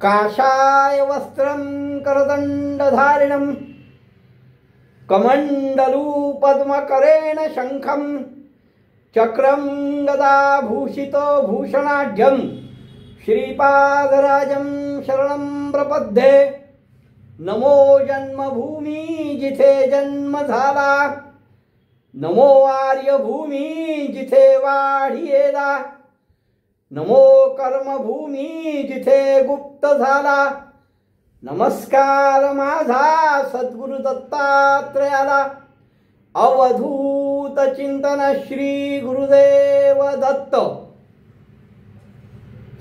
काषाय वस्त्रं करदण्डधारिणं कमण्डलू पद्मकरेण शंखं चक्रं गदाभूषितो भूषणाढ्यं श्रीपादराजं शरणं प्रपद्ये। नमो जन्मभूमी जिथे जन्म झाला, नमो आर्यभूमी जिथे वाढीला, नमो कर्मभूमी जिथे गुप्त झाला। नमस्कार माझा सद्गुरु दत्तात्रयाला। अवधूत चिंतन श्री गुरुदेव दत्त।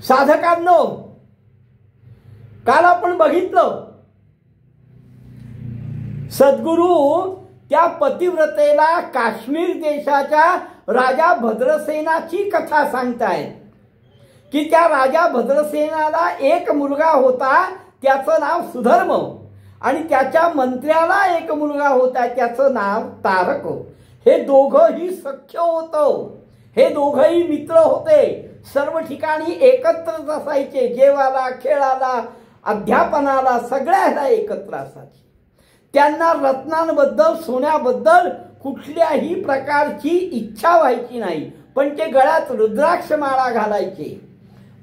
साधकांनो, काल आपण बघितलं सद्गुरु त्या पतिव्रतेला काश्मीर देशाच्या राजा भद्रसेनाची कथा सांगतायत की त्या राजा भद्रसेनाला एक मुलगा होता, त्याचं नाव सुधर्म, आणि त्याच्या मंत्र्याला एक मुलगा होता, त्याचं नाव तारक। हे दोघंही सख्य होतं, हे दोघंही मित्र होते, सर्व ठिकाणी एकत्रच असायचे, जेवायला, खेळाला, अध्यापनाला, सगळ्याला एकत्र असायचे। त्यांना रत्नांबद्दल, सोन्याबद्दल कुठल्याही प्रकारची इच्छा व्हायची नाही, पण ते गळ्यात रुद्राक्ष माळा घालायचे।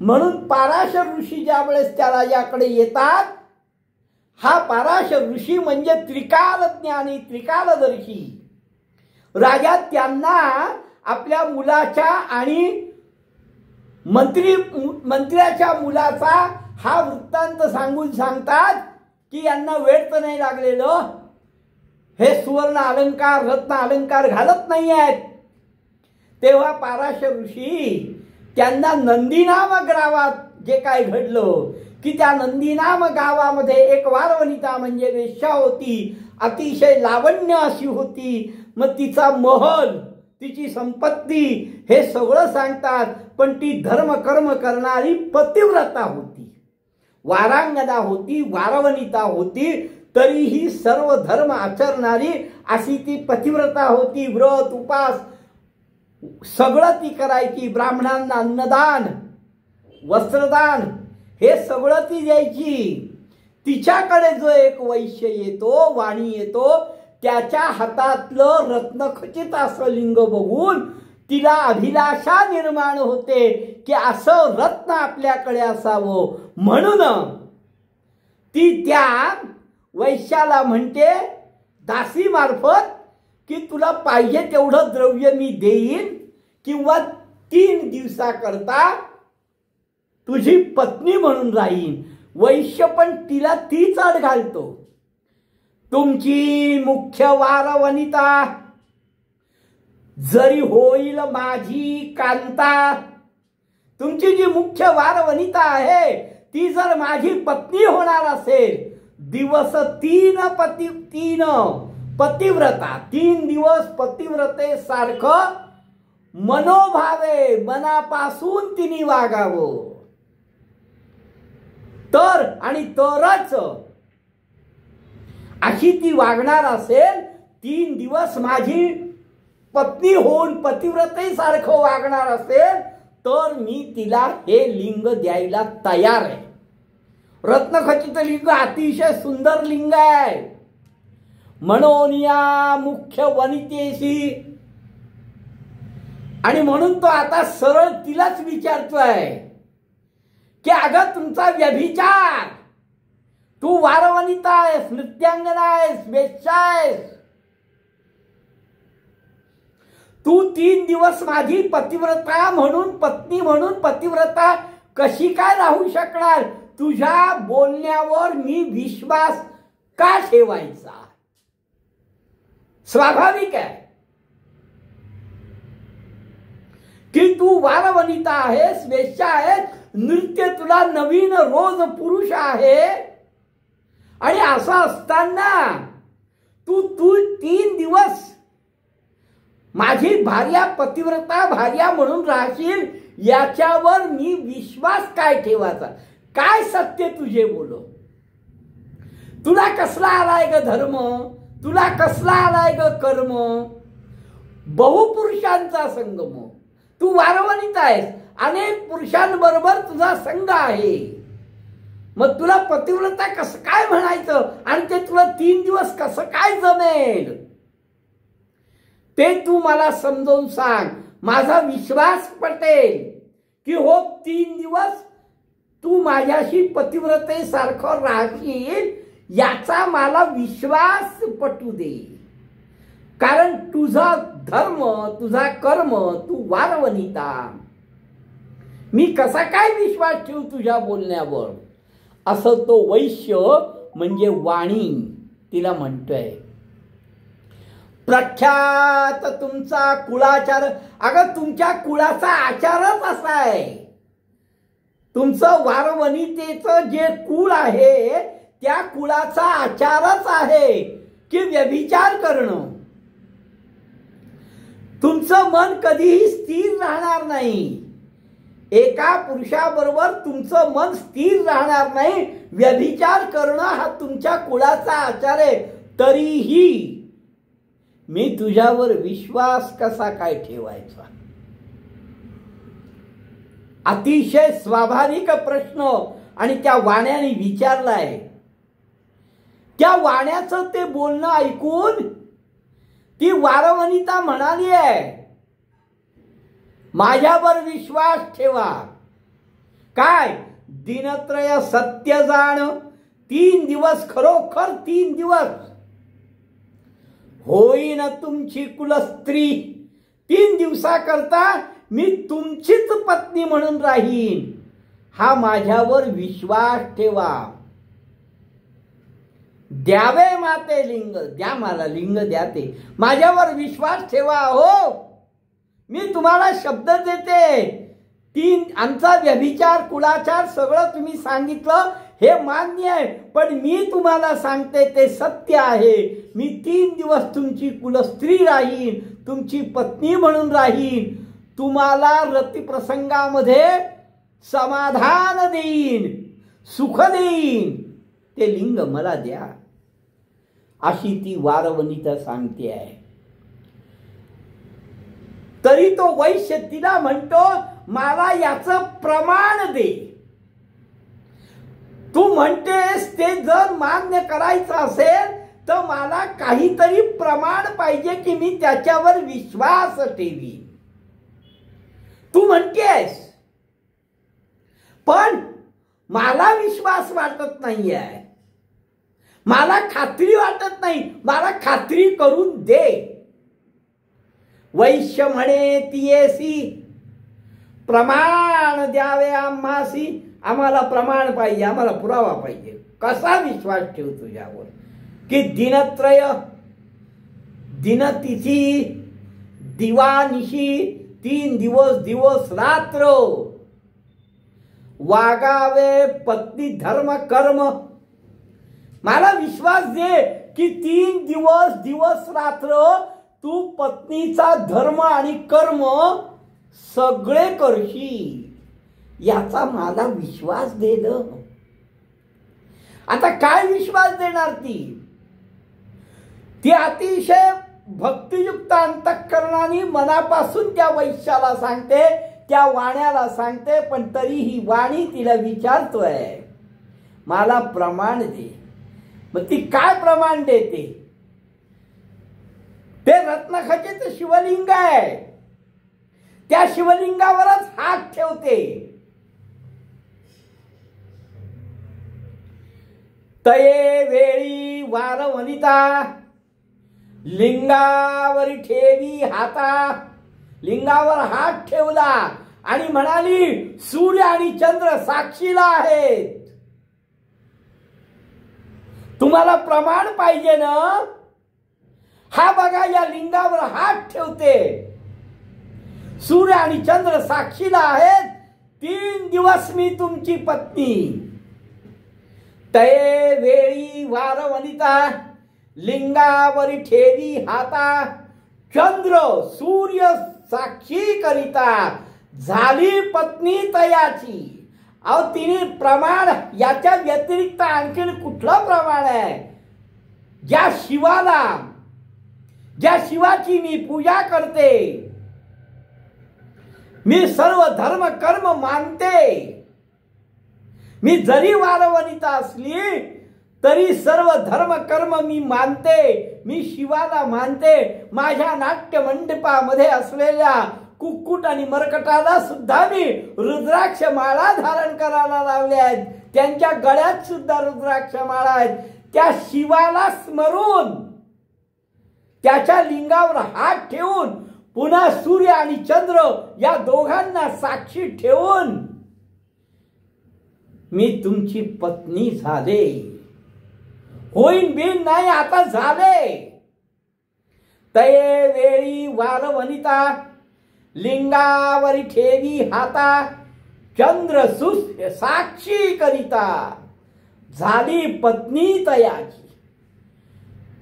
म्हणून पाराशर ऋषी ज्या वेळेस त्या राजाकडे येतात, हा पाराशर ऋषी म्हणजे त्रिकाल ज्ञानी, त्रिकालदर्शी राजा, त्यांना आपल्या मुलाच्या आणि मंत्र्याच्या मुलाचा हा वृत्तांत सांगून सांगतात की यांना वेळ तर नाही लागलेलं, हे सुवर्ण अलंकार, रत्न अलंकार घालत नाही आहेत। तेव्हा पाराशर ऋषी त्यांना नंदीनाम गावात जे काय घडलं की त्या नंदीनाम गावामध्ये एक वारवनिता म्हणजे वेश्या होती, अतिशय लावण्य अशी होती, मग तिचा महल, तिची संपत्ती हे सगळं सांगतात, पण ती धर्म कर्म करणारी पतिव्रता होती, वारांगना होती, वारवनिता होती, तरीही सर्व धर्म आचरणारी अशी ती पतिव्रता होती। व्रत उपास सगळं ती करायची, ब्राह्मणांना अन्नदान, वस्त्रदान हे सगळं ती द्यायची। तिच्याकडे जो एक वैश्य येतो, वाणी येतो, त्याच्या हातातलं रत्नखचित असं लिंग बघून तिला अभिलाषा निर्माण होते की असं रत्न आपल्याकडे असावं। म्हणून ती त्या वैश्याला म्हणते दासी मार्फत की तुला पाहिजे तेवढं द्रव्य मी देईन, किंवा 3 दिवसाकरता तुझी पत्नी म्हणून राहीन। वैश्य पण तिला तीच अट घालतो, तुमची मुख्य वारवनिता जरी होईल माझी कांता, तुमची जी मुख्य वारवनिता आहे ती जर माझी पत्नी होणार असेल, दिवस 3 पतिव्रता, 3 दिवस पतिव्रते सारखं मनोभावे, मनापासून तिने वागावं, तर आणि तरच अशी ती वागणार असेल, 3 दिवस माझी पत्नी होऊन पतिव्रते सारखं वागणार असेल, तर मी तिला हे लिंग द्यायला तयार आहे। रत्नखचित लिंग अतिशय सुंदर लिंग आहे, म्हणून या मुख्य वनितेशी, आणि म्हणून तो आता सरळ तिलाच विचारतोय की अगं तुमचा व्यभिचार, तू वारवनिता आहेस, नृत्यांगना आहेस, वेश्या आहेस, तू 3 दिवस माझी पतिव्रता म्हणून, पत्नी म्हणून पतिव्रता कशी काय राहू शकणार? तुझ्या बोलण्यावर मी विश्वास का ठेवायचा? स्वाभाविक आहे की तू वारवनिता आहेस, वेश्या आहेस, नृत्य तुला नवीन रोज पुरुष आहे, आणि असं असताना तू 3 दिवस माझी भार्या, पतिव्रता भार्या म्हणून राहशील, याच्यावर मी विश्वास काय ठेवायचा? काय सत्य तुझे बोलो? तुला कसला आलाय ग धर्म? तुला कसला आलाय ग कर्म? बहुपुरुषांचा संगम, तू वारवनिता आहेस, अनेक पुरुषांबरोबर तुझा संघ आहे, मग तुला पतिव्रता कसं काय म्हणायचं आणि ते तुला 3 दिवस कसं काय जमेल ते तू मला समजावून सांग. माझा विश्वास पटेल की हो 3 दिवस तू माझ्याशी पतिव्रतेसारखं राहशील याचा मला विश्वास पटू दे. कारण तुझा धर्म तुझा कर्म तू वारवनिता. मी कसा काय विश्वास ठेवू तुझ्या बोलण्यावर. असं तो वैश्य म्हणजे वाणी तिला म्हणतोय. प्रख्यात तुमचा कुळाचार. अगं तुमच्या कुळाचा आचारच असा आहे. तुमचं वारवनितेचं जे कुळ आहे त्या कुळाचा आचारच आहे की व्यभिचार करणं. तुमचं मन कधीही स्थिर राहणार नाही. एका पुरुषाबरोबर तुमचं मन स्थिर राहणार नाही. व्यभिचार करणं हा तुमच्या कुळाचा आचार आहे. तरीही मी तुझ्यावर विश्वास कसा काय ठेवायचा. अतिशय स्वाभाविक प्रश्न आणि त्या वाण्याने विचारलाय. त्या वाण्याचं ते बोलणं ऐकून ती वारवनिता म्हणाली आहे माझ्यावर विश्वास ठेवा. काय दिनत्रय सत्य जाण. 3 दिवस खरोखर 3 दिवस होईन तुमची कुलस्त्री. 3 दिवसाकरता मी तुमचीच पत्नी म्हणून राहीन. हा माझ्यावर विश्वास ठेवा. द्यावे माते लिंग. द्या मला लिंग द्या ते. माझ्यावर विश्वास ठेवा. हो मी तुम्हाला शब्द देते. आमचा व्यभिचार कुळाचार सगळं तुम्ही सांगितलं हे मान्य आहे. पण मी तुम्हाला सांगते ते सत्य आहे. मी 3 दिवस तुमची कुलस्त्री राहीन. तुमची पत्नी म्हणून राहीन. तुम्हाला रतिप्रसंगामध्ये समाधान देईन. सुख देईन. ते लिंग मला द्या. अशी ती वारवनिता सांगते आहे. तरी तो वैश्य तिला म्हणतो मला याचं प्रमाण दे. तू म्हणतेस ते जर मान्य करायचं असेल तर मला काहीतरी प्रमाण पाहिजे की मी त्याच्यावर विश्वास ठेवी. तू म्हणतेस पण मला विश्वास वाटत नाही आहे. मला खात्री वाटत नाही. मला खात्री करून दे. वैश्य म्हणे तियेसी प्रमाण द्यावे आम्हासी. आम्हाला प्रमाण पाहिजे. आम्हाला पुरावा पाहिजे. कसा विश्वास ठेवू तुझ्यावर की दिनत्रय दिनतिथी दिवानिशी 3 दिवस दिवस रात्र वागावे पत्नी धर्म कर्म. मला विश्वास दे की 3 दिवस दिवस रात्र तू पत्नीचा धर्म आणि कर्म सगळे करशील. याचा मला विश्वास दे ग. आता काय विश्वास देणार ती अतिशय भक्तियुक्त अंतःकरणाने मनापासून त्या वैश्याला सांगते. त्या वाण्याला सांगते. पण तरीही वाणी तिला विचारतोय मला प्रमाण दे. मग ती काय प्रमाण देते. ते रत्नखचित शिवलिंग आहे. त्या शिवलिंगावरच हात ठेवते. तये वेळी वारवनिता लिंगावर ठेवी हाता. लिंगावर हात ठेवला आणि म्हणाली सूर्य आणि चंद्र साक्षीला आहेत. तुम्हाला प्रमाण पाहिजे ना. हा बघा या लिंगावर हात ठेवते. सूर्य आणि चंद्र साक्षीला आहेत. 3 दिवस मी तुमची पत्नी. तये वेळी वारवनिता लिंगावर ठेवी हाता. चंद्र सूर्य साक्षी करिता झाली पत्नी तयाची. अहो तिने प्रमाण याच्या व्यतिरिक्त आणखीन कुठलं प्रमाण आहे. ज्या शिवाची मी पूजा करते. मी सर्व धर्म कर्म मानते. मी जरी वारवनिता असली तरी सर्व धर्म कर्म मी मानते, मी शिवाला मानते. माझ्या नाट्य मंडपामध्ये असलेल्या कुक्कुट आणि मरकटाला सुद्धा मी रुद्राक्ष माळा धारण करायला लावल्या आहेत. त्यांच्या गळ्यात सुद्धा रुद्राक्ष माळा आहेत. त्या शिवाला स्मरून, त्याच्या लिंगावर हात ठेवून, पुन्हा सूर्य आणि चंद्र या दोघांना साक्षी ठेवून मी तुमची पत्नी झाले. होईन बिन नाही, आता झाले. तये वेळी वारवनिता लिंगावरी ठेवी हाता, चंद्र साक्षी करिता झाली पत्नी तयाची.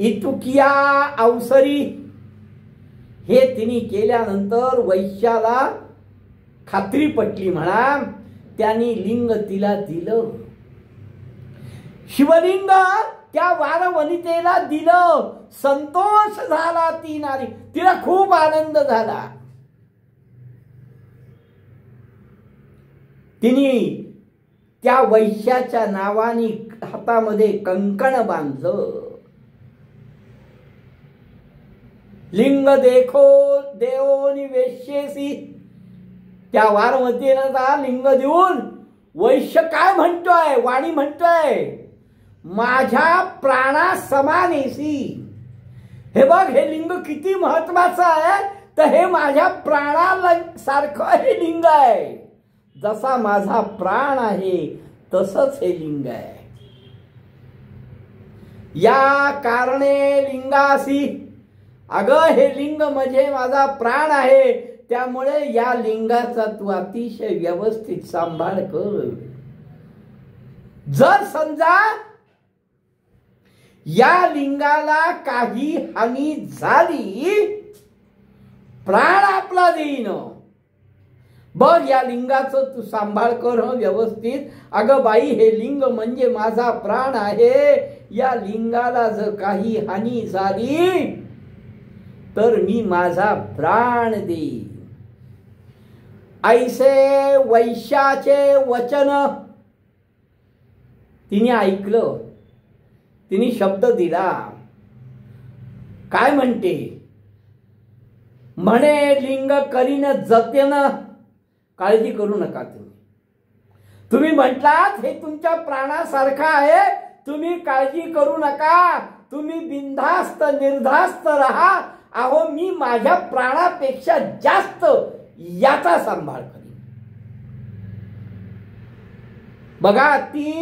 इतुकिया अवसरी हे तिने केल्यानंतर वैश्याला खात्री पटली म्हणा. त्यांनी लिंग तिला दिलं. शिवलिंग त्या वारवनितेला दिलं. संतोष झाला ती नारी, तिला खूप आनंद झाला. तिने त्या वैश्याच्या नावाने हातामध्ये कंकण बांधलं. लिंग देखो देवोनी वेश्येसी, त्या वारवनितेला लिंग देऊन वैश्य काय म्हणतोय, वाणी म्हणतोय, माझ्या प्राणा समानेसी. हे बघ, हे लिंग किती महत्वाचं आहे. तर हे माझ्या प्राणा सारखं हे लिंग आहे. जसा माझा प्राण आहे तसंच हे लिंग आहे. या कारणे लिंगासी, अगं हे लिंग म्हणजे माझा प्राण आहे. त्यामुळे या लिंगाचा तू अतिशय व्यवस्थित सांभाळ कर. जर समजा या लिंगाला काही हानी झाली, प्राण आपला देईन. बघ, या लिंगाचं तू सांभाळ कर व्यवस्थित. अगं बाई, हे लिंग म्हणजे माझा प्राण आहे. या लिंगाला जर काही हानी झाली तर मी माझा प्राण देईन. ऐसे वैश्याचे वचन तिने ऐकलं. तिने शब्द दिला. काय म्हणते, म्हणे लिंग करीन जतेन, काळजी करू नका. तुम्ही म्हटलात हे तुमच्या प्राणासारखं आहे, तुम्ही काळजी करू नका. तुम्ही बिनधास्त निर्धास्त राहा. अहो, मी माझ्या प्राणापेक्षा जास्त याचा सांभाळ करीन. बघा, ती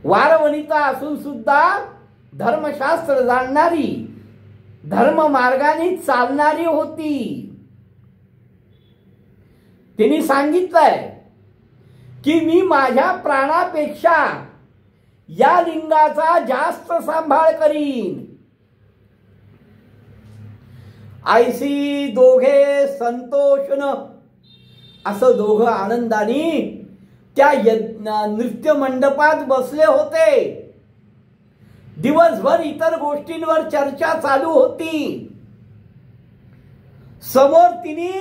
वारवनिता असून सुद्धा धर्मशास्त्र जाणणारी, धर्म मार्गाने चालणारी होती. तिने सांगितलंय की मी माझ्या प्राणापेक्षा या लिंगाचा जास्त सांभाळ करीन. ऐसी दोघे संतोषन, असं दोघं आनंदाने त्या नृत्य मंडपात बसले होते. दिवसभर इतर गोष्टींवर चर्चा चालू होती. समोर तिने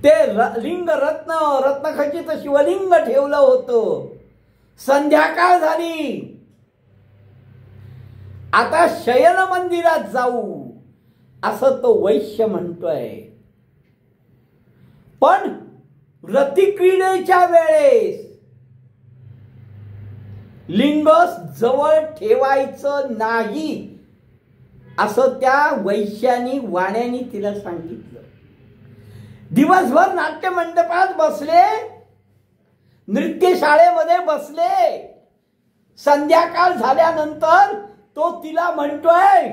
ते लिंग रत्नखचित शिवलिंग ठेवलं होतं. संध्याकाळ झाली. आता शयन मंदिरात जाऊ असं तो वैश्य म्हणतोय. पण रतिक्रीडेच्या वेळेस लिंग जवळ ठेवायचं नाही असं त्या वैश्यानी वाण्यानी तिला सांगितलं. दिवसभर नाट्य मंडपात बसले, नृत्य शाळेमध्ये बसले. संध्याकाळ झाल्यानंतर तो तिला म्हणतोय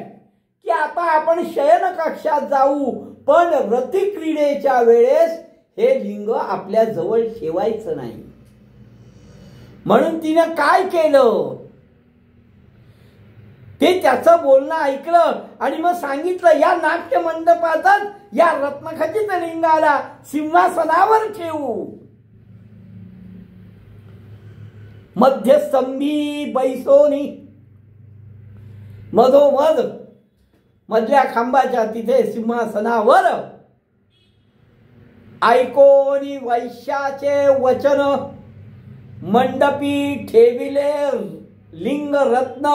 की आता आपण शयन कक्षात जाऊ, पण रतिक्रीडेच्या वेळेस हे लिंग आपल्या जवळ ठेवायचं नाही. म्हणून तिने काय केलं, ते त्याचं बोलणं ऐकलं आणि मग सांगितलं, या नाट्य मंडपातच या रत्नखचित लिंगाला सिंहासनावर ठेवू. मध्यस्तंभी बैसोनी, मधोमध मधल्या खांबाच्या तिथे सिंहासनावर ऐकोनी वैश्याचे वचन, मंडपी ठेविले लिंग रत्न,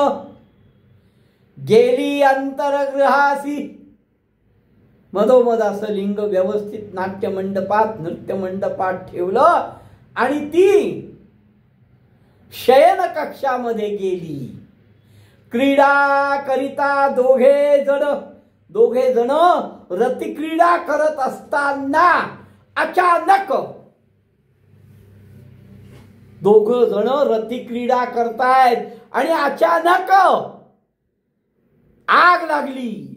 गेली अंतरगृहासी. मधोमध असं लिंग व्यवस्थित नाट्यमंडपात नृत्यमंडपात ठेवलं आणि ती शयन कक्षामध्ये गेली. क्रीडा करिता दोघे जण रतिक्रीडा करत असताना अचानक दोघ जण रतिक्रीडा करतायत आणि अचानक आग लागली.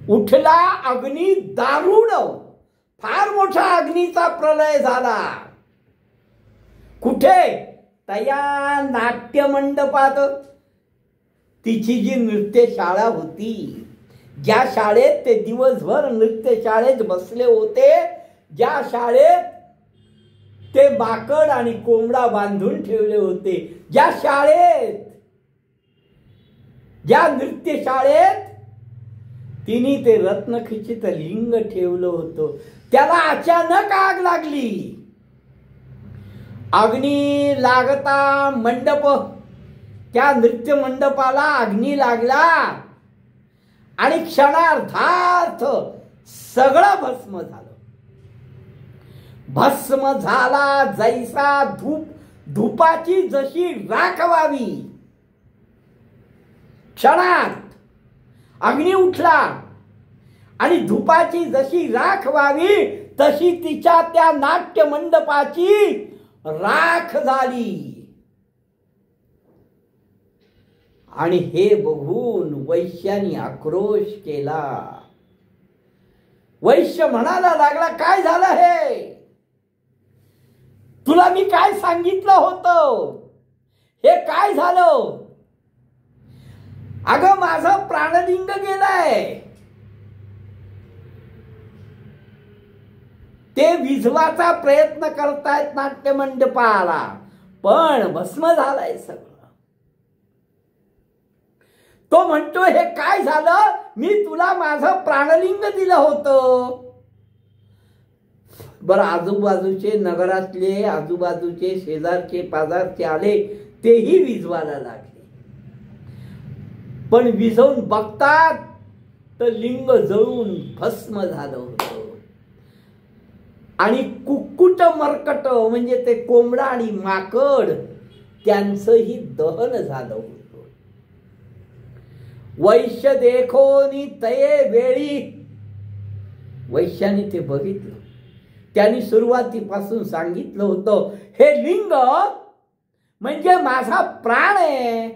उठला अग्नी दारुण, फार मोठा अग्नीचा प्रलय झाला. कुठे? तया नाट्यमंडपात. तिची जी नृत्यशाळा होती, ज्या शाळेत ते दिवसभर नृत्यशाळेत बसले होते, ज्या शाळेत ते माकड आणि कोंबडा बांधून ठेवले होते, ज्या शाळेत, ज्या नृत्यशाळेत तिने ते रत्नखचित लिंग ठेवलं होतं, त्याला अचानक आग लागली. अग्नी लागता मंडप, त्या नृत्य मंडपाला अग्नी लागला आणि क्षणार्धात सगळं भस्म झालं. भस्म झाला जैसा धूपाची जशी राख व्हावी. क्षणात अग्नी उठला आणि धूपाची जशी राख व्हावी तशी तिच्या त्या नाट्य मंडपाची राख झाली. आणि हे बघून वैश्यानी आक्रोश केला. वैश्य म्हणायला लागला, काय झालं हे? तुला मी काय सांगितलं होतं? हे काय झालं? अगं माझं प्राणलिंग गेलाय. ते विझवाचा प्रयत्न करतायत नाट्यमंडपाला, पण भस्म झालाय सगळं. तो म्हणतो, हे काय झालं? मी तुला माझं प्राणलिंग दिलं होतं. बरं, आजूबाजूचे नगरातले, आजूबाजूचे शेजारचे पाजारचे आले, तेही विझवायला लागले. पण विझवून बघतात तर लिंग जळून भस्म झालं होतं. आणि कुक्कुट मरकट म्हणजे ते कोंबडा आणि माकड, त्यांचंही दहन झालं होतं. वैश्य देखोनी तये वेळी, वैश्याने ते बघितलं. त्यांनी सुरुवातीपासून सांगितलं होतं, हे लिंग म्हणजे माझा प्राण आहे.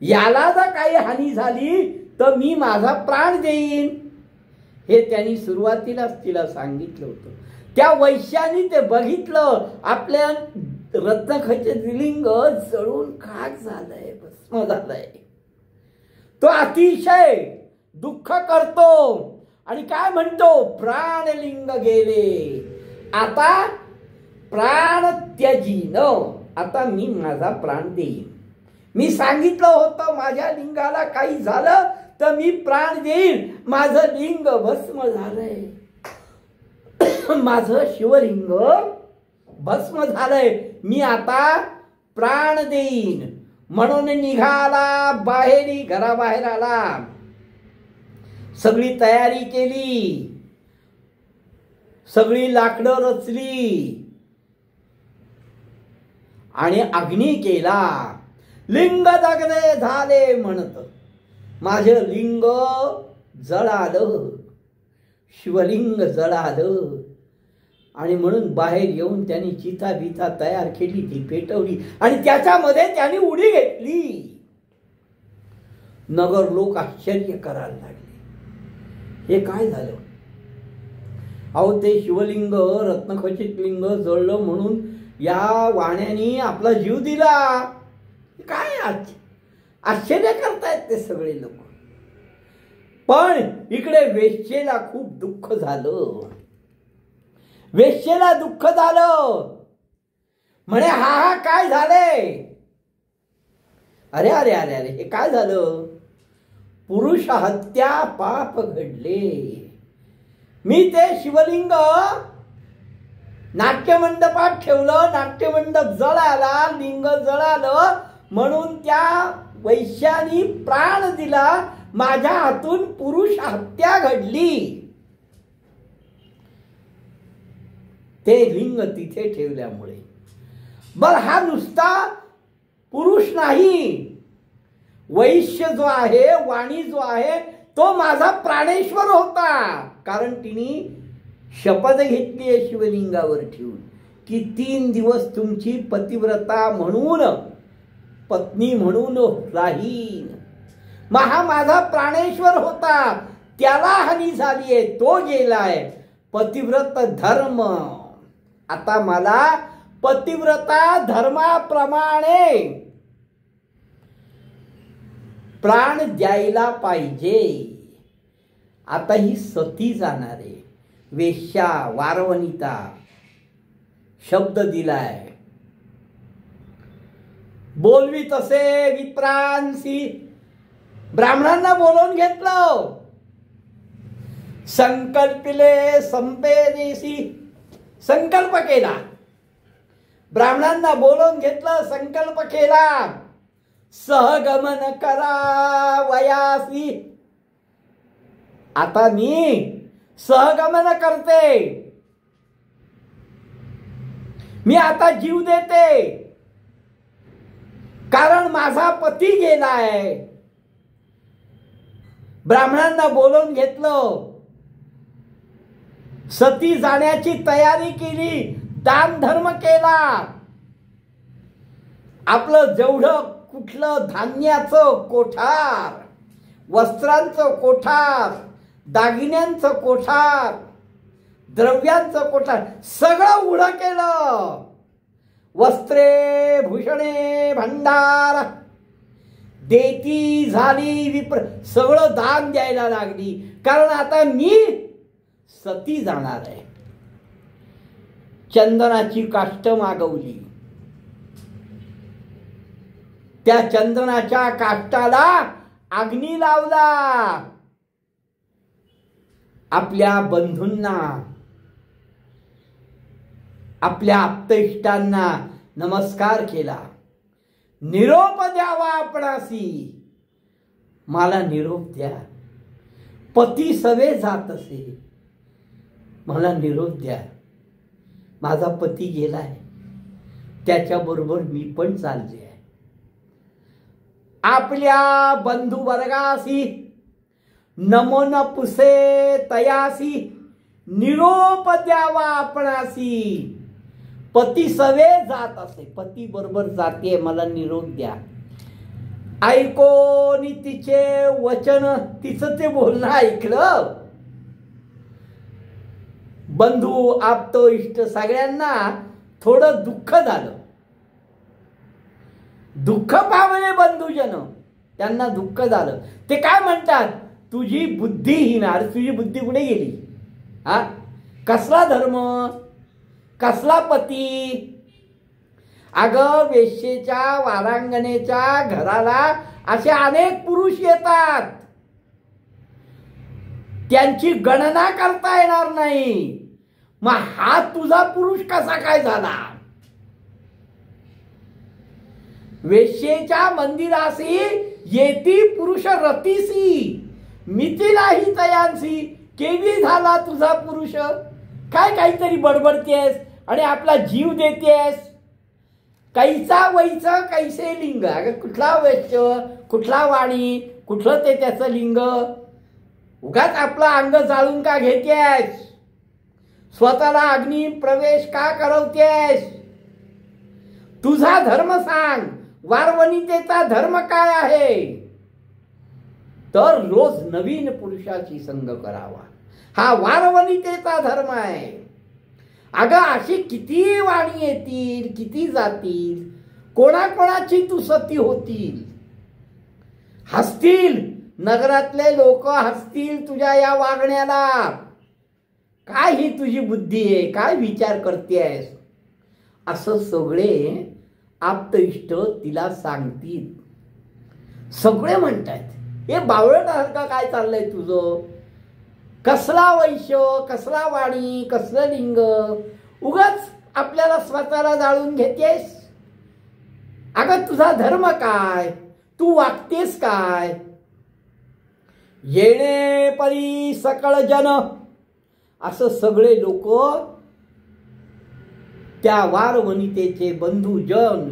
याला जर काही हानी झाली तर मी माझा प्राण देईन, हे त्यांनी सुरुवातीलाच तिला सांगितलं होतं. त्या वैश्याने ते बघितलं, आपल्या रत्नखचित लिंग जळून खाक झालंय, भस्म झालंय. तो अतिशय दुःख करतो आणि काय म्हणतो, प्राणलिंग गेले, आता प्राण त्यजीन, आता मी माझा प्राण देईन. मी सांगितलं होतं माझ्या लिंगाला काही झालं तर मी प्राण देईन. माझं लिंग भस्म झालंय, माझं शिवलिंग भस्म झालंय, मी आता प्राण देईन. म्हणून निघाला बाहेरी, घराबाहेर आला. सगळी तयारी केली, सगळी लाकडं रचली आणि अग्नी केला. लिंग दग्ने झाले म्हणत, माझं लिंग जळालं, शिवलिंग जळालं. आणि म्हणून बाहेर येऊन त्यांनी चिता बिता तयार केली, ती पेटवली आणि त्याच्यामध्ये त्यांनी उडी घेतली. नगर लोक आश्चर्य करायला लागले, हे काय झालं? अहो, ते शिवलिंग, रत्नखचित लिंग जळलं म्हणून या वाण्यानी आपला जीव दिला. काय आश्चर्य करतायत ते सगळे लोक. पण इकडे वेश्येला खूप दुःख झालं. वेश्येला दुःख झालं, म्हणे हा हा काय झालंय? अरे अरे अरे अरे, हे काय झालं? पुरुष हत्या पाप घडले. मी ते शिवलिंग नाट्यमंडपात ठेवलं, नाट्यमंडप जळाला, लिंग जळालं, म्हणून त्या वैश्यानी प्राण दिला, माझ्या हातून पुरुष हत्या घडली. ते लिंग तिथे ठेवल्यामुळे. बर, हा नुसता पुरुष नाही, वैश्य जो आहे, वाणी जो आहे, तो माझा प्राणेश्वर होता. कारण तिने शपथ घेतली आहे शिवलिंगावर ठेवून की 3 दिवस तुमची पतिव्रता म्हणून, पत्नी म्हणून राहीन. मग हा माझा प्राणेश्वर होता, त्याला हानी झाली आहे, तो गेलाय. पतिव्रत धर्म, आता मला पतिव्रता धर्माप्रमाणे प्राण द्यायला पाहिजे. आता ही सती जाणार आहे, वेश्या, वारवनिता, शब्द दिलाय. बोलवी तसे विप्रांसी, ब्राह्मणांना बोलवून घेतलं. संकल्पिले संपेदेसी, संकल्प केला. ब्राह्मणांना बोलवून घेतलं, संकल्प केला. सहगमन करा वयासी, आता मी सहगमन करते, मी आता जीव देते, कारण माझा पती गेलाय. ब्राह्मणांना बोलवून घेतलं, सती जाण्याची तयारी केली, दान धर्म केला. आपलं जेवढं कुठलं धान्याचं कोठार, वस्त्रांचं कोठार, दागिन्यांचं कोठार, द्रव्यांचं कोठार, सगळं उघडं केलं. वस्त्रे भूषणे भंडार, देती झाली विप्र, सगळं दान द्यायला लागली. कारण आता मी सती जाणार आहे. चंदनाची काष्ट मागवली, त्या चंदनाच्या काष्टाला अग्नी लावला. आपल्या बंधूंना, आपल्या आप्तेष्टांना नमस्कार केला. निरोप द्यावा आपणासी, मला निरोप द्या. पती सवे जात असे, मला निरोप द्या. माझा पती गेलाय, त्याच्याबरोबर मी पण चालले आहे. आपल्या बंधू वर्गासी नमन पुसे तयासी, निरोप द्यावा आपणासी. पती सवे जात असे, पती बरोबर जाते, मला निरोप द्या. ऐकोनी तिचे वचन, तिचं ते बोलणं ऐकलं. बंधू, आप्तो, इष्ट सगळ्यांना थोडं दुःख झालं. दुःख पावले बंधूजन, त्यांना दुःख झालं. ते काय म्हणतात, तुझी बुद्धी हिनार, तुझी बुद्धी कुठे गेली? हा, कसला धर्म, कसला पती? अगं, वेश्येच्या, वारांगणेच्या घराला असे अनेक पुरुष येतात, त्यांची गणना करता येणार नाही. मग हा तुझा पुरुष कसा काय झाला? वेश्येच्या मंदिरासी येती पुरुष रतीसी, मिती नाही तयांसी. केवी झाला तुझा पुरुष? काय काहीतरी बडबडतेस आणि आपला जीव देतेस. कैसा वैचा कैसे लिंग. अगं, कुठला वैश्य, कुठला वाणी, कुठलं ते त्याचं लिंग? उगाच आपलं अंग जाळून का घेतेस? स्वतःला अग्नी प्रवेश का करवतेस? तुझा धर्म सांग, वारवनितेचा धर्म काय आहे? तर रोज नवीन पुरुषाची संग करावा, हा वारवनितेचा धर्म आहे. अगं, अशी किती वाणी येतील, किती जातील, कोणाकोणाची तू सती होतील. हसतील, नगरातले लोक हसतील तुझ्या या वागण्याला. काय ही तुझी बुद्धी आहे, काय विचार करतेस? असं सगळे आप्तइष्ट तिला सांगतील. सगळे म्हणतात, हे बावळटासारखं काय चाललंय तुझं? कसला वैश्य, कसला वाणी, कसलं लिंग, उगाच आपल्याला स्वतःला जाळून घेतेस. अगं तुझा धर्म काय, तू वागतेस काय. येणे परी सकळ जन, असं सगळे लोक त्या वारवनितेचे बंधूजन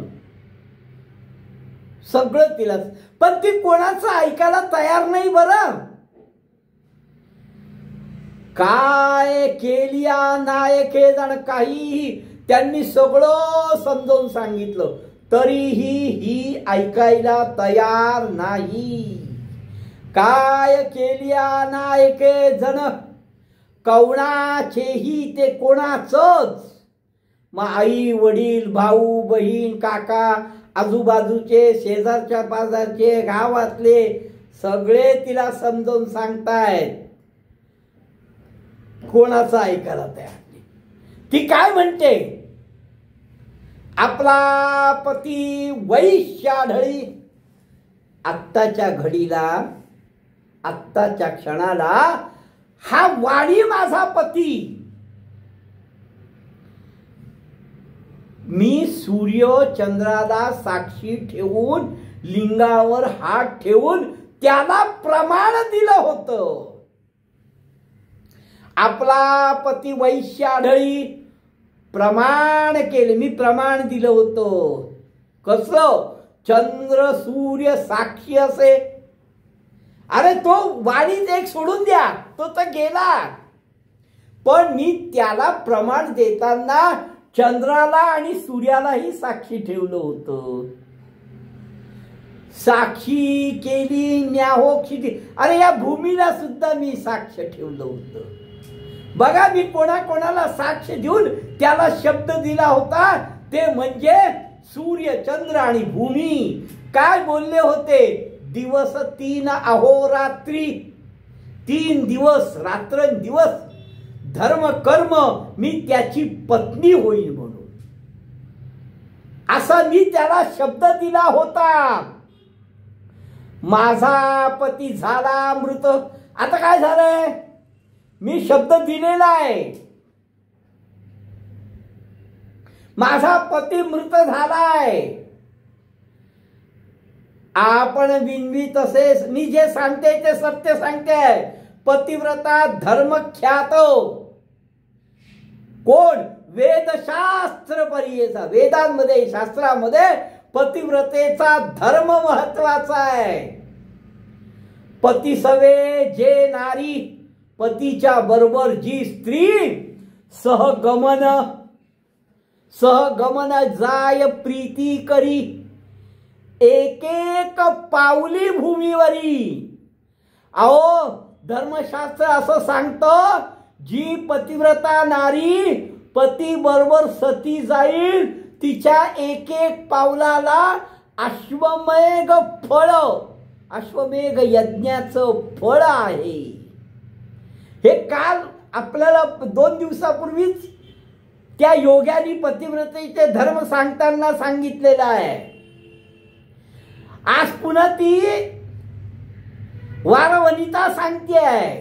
सगळं तिला, पण ती कोणाचं ऐकायला तयार नाही. बरं काय केलिया नायके जण, काहीही त्यांनी सगळं समजावून सांगितलं तरीही ही ऐकायला तयार नाही. काय केलिया नायके जण, कवणाचेही ते कोणाचंच. मग आई वडील भाऊ बहीण काका आजूबाजूचे शेजारच्या पाजारचे गावातले सगळे तिला समजावून सांगतायत, कोणाचं ऐकायला तयार नाही. ती काय म्हणते, आपला पती वैश्याढळी. आत्ताच्या घडीला, आत्ताच्या क्षणाला हा वाणी माझा पती. मी सूर्य चंद्राला साक्षी ठेवून, लिंगावर हात ठेवून त्याला प्रमाण दिलं होतं. आपला पती वैश्य आढळी, प्रमाण केले, मी प्रमाण दिलं होतं. कसं, चंद्र सूर्य साक्षी असे. अरे तो वाणीच एक सोडून द्या, तो तर गेला. पण मी त्याला प्रमाण देताना चंद्राला आणि सूर्यालाही साक्षी ठेवलं होतं. साक्षी केली न्याहोक्षिती, अरे या भूमीला सुद्धा मी साक्ष ठेवलं होतं. बघा मी कोणाकोणाला साक्ष देऊन त्याला शब्द दिला होता, ते म्हणजे सूर्य चंद्र आणि भूमी. काय बोलले होते, दिवस 3 अहोरात्री, 3 दिवस रात्रंदिवस धर्म कर्म मी त्याची पत्नी होईल म्हणून, असा मी त्याला शब्द दिला होता. माझा पती झाला मृत. आता काय झालंय, मी शब्द दिलेला आहे, माझा पती मृत झालाय. आपण बिनबी तसेच मी जे सांगते ते सत्य सांगते. पतिव्रता धर्मख्यात कोण, वेदशास्त्र परियेचा, वेदांमध्ये शास्त्रामध्ये पतिव्रतेचा धर्म महत्वाचा आहे. पतिसवे जे नारी, पतीच्या बरोबर जी स्त्री सहगमन जाय प्रीती करी, एक एक पावली भूमीवरी. अहो धर्मशास्त्र असं सांगतं, जी पतिव्रता नारी पती बरोबर सती जाईल, तिच्या एक एक पावलाला अश्वमेघ फळ, अश्वमेघ यज्ञाचं फळ आहे. हे काल आपल्याला 2 दिवसापूर्वीच त्या योग्यानी पतिव्रतेचे धर्म सांगताना सांगितलेलं आहे. आज पुन्हा ती वारवनिता सांगते आहे,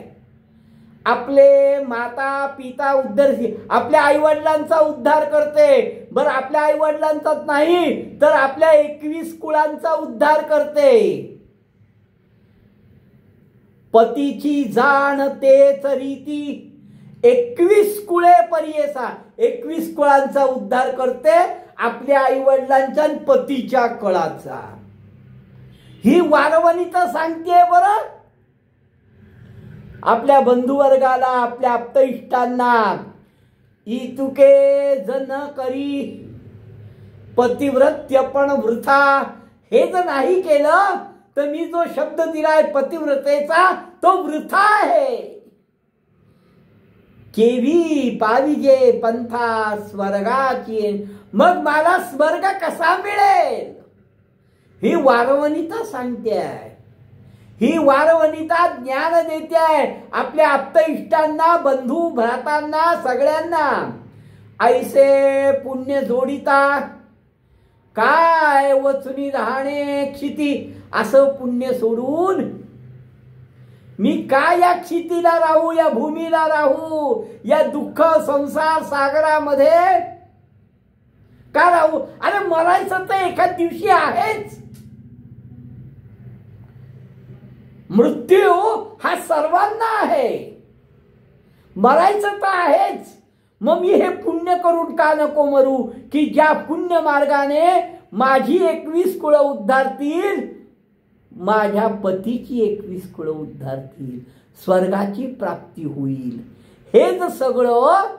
आपले माता पिता उद्धार, आपल्या आई वडिलांचा उद्धार करते. बरं आपल्या आई वडिलांचाच नाही तर आपल्या 21 कुळांचा उद्धार करते. पतीची जाण तेच रीती, 21 कुळे परियेसा, 21 कुळांचा उद्धार करते, आपल्या आई वडिलांच्या आणि पतीच्या कळाचा. ही वारवनिता सांगते. बरं आपल्या बंधुवर्गाला, आपल्या आप्तइष्टांना, इतुके जन करी पतिव्रत्य पण वृथा. हे जर नाही केलं तर मी जो शब्द दिलाय पतिव्रतेचा तो वृथा आहे. केवी पाविजे पंथा स्वर्गाची, मग मला स्वर्ग कसा मिळेल. ही वारवनिता सांगते आहे. ही वारवनिता ज्ञान देते आहे आपल्या आप्तइष्टांना, बंधू भ्रातांना, सगळ्यांना. ऐसे पुण्य जोडिता, काय वचुनी राहणे क्षिती, असं पुण्य सोडून मी का या क्षितीला राहू, या भूमीला राहू, या दुःख संसार सागरामध्ये का राहू? अरे मरायचं तर एखाद दिवशी आहेच. मृत्यू हा सर्वांना आहे, मरायचं तर आहेच. मग मी हे पुण्य करून का नको मरू, की ज्या पुण्य मार्गाने माझी 21 कुळं उद्धारतील, माझ्या पतीची 21 कुळं उद्धारतील, स्वर्गाची प्राप्ती होईल. हे जर सगळं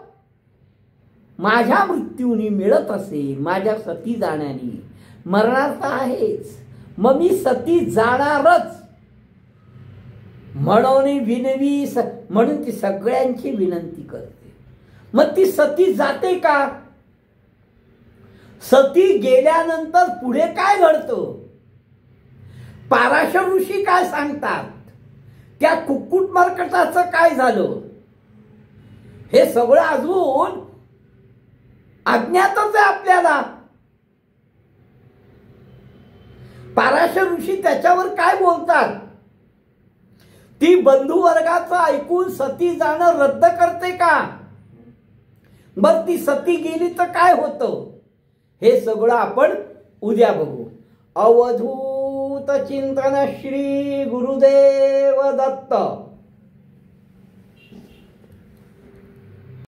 माझ्या मृत्यूने मिळत असेल, माझ्या सती जाण्याने, मरणार तर आहेच, मग मी सती जाणारच म्हणून विनवी म्हणून ती सगळ्यांची विनंती करते. मग ती सती जाते का? सती गेल्यानंतर पुढे काय घडतं? पाराशर ऋषी काय सांगतात? त्या कुक्कुट मर्कटाचं काय झालं? हे सगळं अजून अज्ञातच आहे आपल्याला. पाराशर ऋषी त्याच्यावर काय बोलतात? ती बंधुवर्गाचं ऐकून सती जाणं रद्द करते का? मग ती सती गेली तर काय होतं? हे सगळं आपण उद्या बघू. अवधूत चिंतन श्री गुरुदेव दत्त.